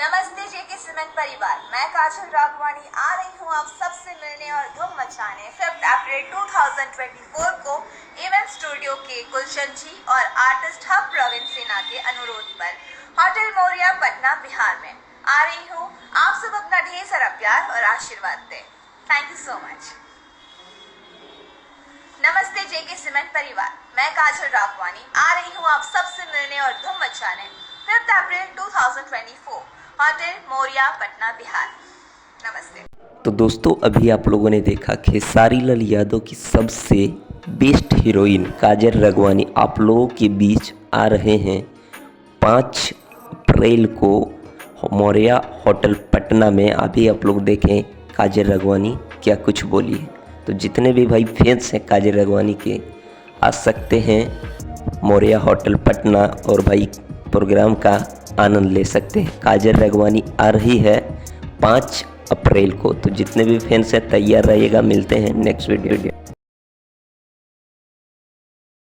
नमस्ते जेके सीमेंट परिवार, मैं काजल राघवानी आ रही हूँ आप सबसे मिलने और धूम मचाने 5 अप्रैल 2024 को इवेंट स्टूडियो के गुलशन जी और आर्टिस्ट हब प्रवीण सिन्हा के अनुरोध पर होटल मोरिया पटना बिहार में आ रही हूँ। आप सब अपना ढेर सारा प्यार और आशीर्वाद दें। Thank you so much. नमस्ते जेके सीमेंट परिवार, मैं काजल राघवानी आ रही हूँ आप सबसे मिलने और धूम मचाने 5 अप्रैल 2024 होटल मोरिया पटना बिहार। नमस्ते। तो दोस्तों अभी आप लोगों ने देखा खेसारी लाल यादव की सबसे बेस्ट हीरोइन काजल राघवानी आप लोगों के बीच आ रहे हैं 5 अप्रैल को मोरिया होटल पटना में। अभी आप लोग देखें काजल राघवानी क्या कुछ बोली है। तो जितने भी भाई फैंस हैं काजल राघवानी के आ सकते हैं मोरिया होटल पटना और भाई प्रोग्राम का आनंद ले सकते हैं। काजल राघवानी आ रही है 5 अप्रैल को। तो जितने भी फैंस हैं तैयार रहिएगा। मिलते हैं नेक्स्ट वीडियो।